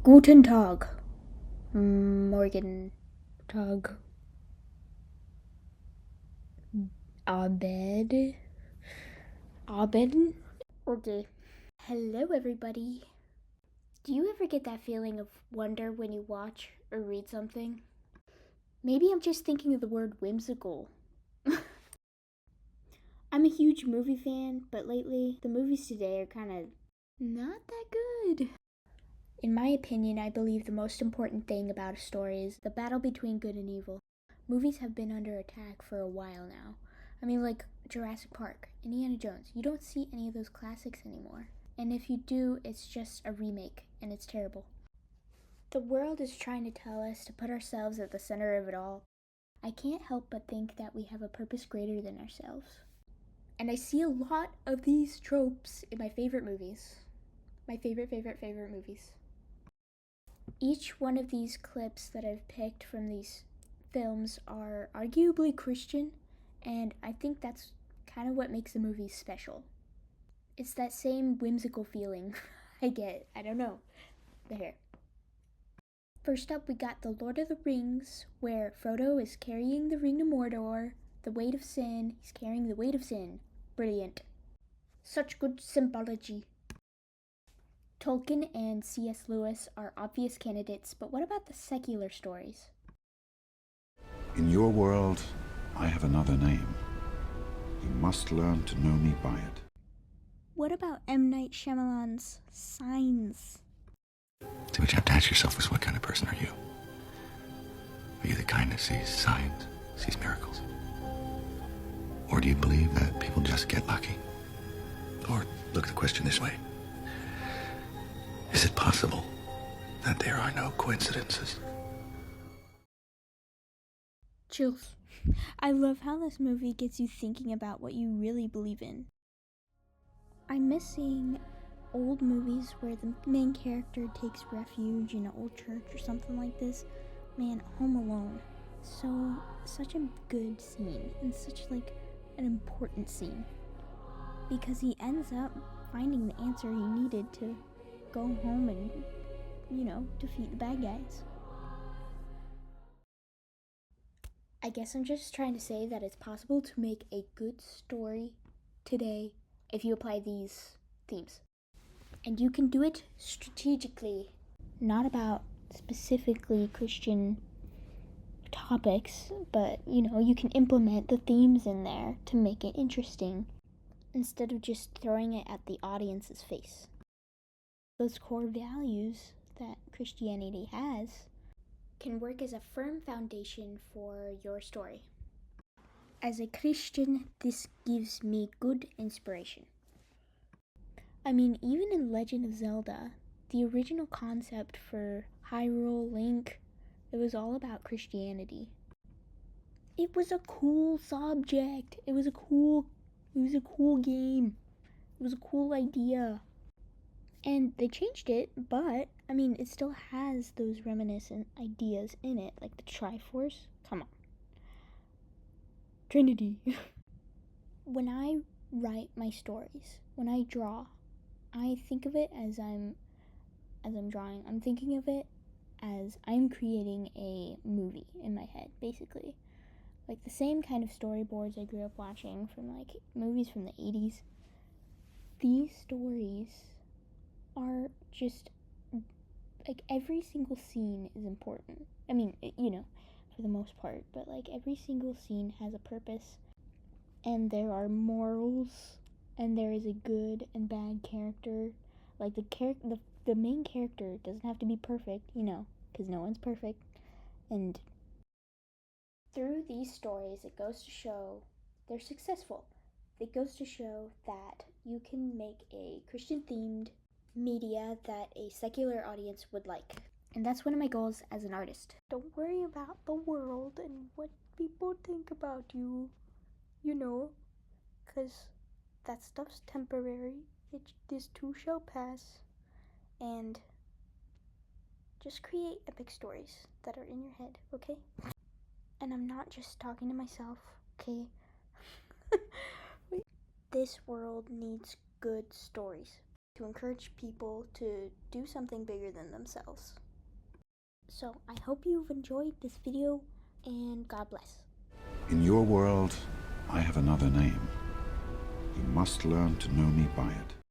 Guten Tag. Morgen Tag. Abed. Abed? Okay. Hello, everybody. Do you ever get that feeling of wonder when you watch or read something? Maybe I'm just thinking of the word whimsical. I'm a huge movie fan, but lately, the movies today are kind of not that good. In my opinion, I believe the most important thing about a story is the battle between good and evil. Movies have been under attack for a while now. I mean, like Jurassic Park, Indiana Jones. You don't see any of those classics anymore. And if you do, it's just a remake, and it's terrible. The world is trying to tell us to put ourselves at the center of it all. I can't help but think that we have a purpose greater than ourselves. And I see a lot of these tropes in my favorite movies. My favorite movies. Each one of these clips that I've picked from these films are arguably Christian, and I think that's kind of what makes the movies special. It's that same whimsical feeling I get. I don't know. There. First up, we got The Lord of the Rings, where Frodo is carrying the ring to Mordor, the weight of sin. He's carrying the weight of sin. Brilliant. Such good symbology. Tolkien and C.S. Lewis are obvious candidates, but what about the secular stories? In your world, I have another name. You must learn to know me by it. What about M. Night Shyamalan's Signs? So what you have to ask yourself is, what kind of person are you? Are you the kind that sees signs, sees miracles? Or do you believe that people just get lucky? Or look at the question this way. Is it possible that there are no coincidences? Chills. I love how this movie gets you thinking about what you really believe in. I miss seeing old movies where the main character takes refuge in an old church or something like this. Man, Home Alone. Such a good scene, and such like an important scene. Because he ends up finding the answer he needed to go home and, defeat the bad guys. I guess I'm just trying to say that it's possible to make a good story today if you apply these themes. And you can do it strategically, not about specifically Christian topics, but you can implement the themes in there to make it interesting instead of just throwing it at the audience's face. Those core values that Christianity has can work as a firm foundation for your story. As a Christian, this gives me good inspiration. I mean, even in Legend of Zelda, the original concept for Hyrule, Link, it was all about Christianity. It was a cool subject. It was a cool game. It was a cool idea. And they changed it, but, it still has those reminiscent ideas in it, like the Triforce. Come on. Trinity. When I write my stories, when I draw, I think of it as I'm drawing. I'm thinking of it as I'm creating a movie in my head, basically. Like the same kind of storyboards I grew up watching from like movies from the 80s. These stories are just like every single scene is important. For the most part, but like every single scene has a purpose, and there are morals, and there is a good and bad character. Like the main character doesn't have to be perfect, because no one's perfect. And through these stories, it goes to show they're successful. It goes to show that you can make a Christian-themed media that a secular audience would like. And that's one of my goals as an artist. Don't worry about the world and what people think about you, because that stuff's temporary. This too shall pass. And just create epic stories that are in your head, okay? And I'm not just talking to myself, okay? This world needs good stories. to encourage people to do something bigger than themselves. So I hope you've enjoyed this video, and God bless. In your world, I have another name. You must learn to know me by it.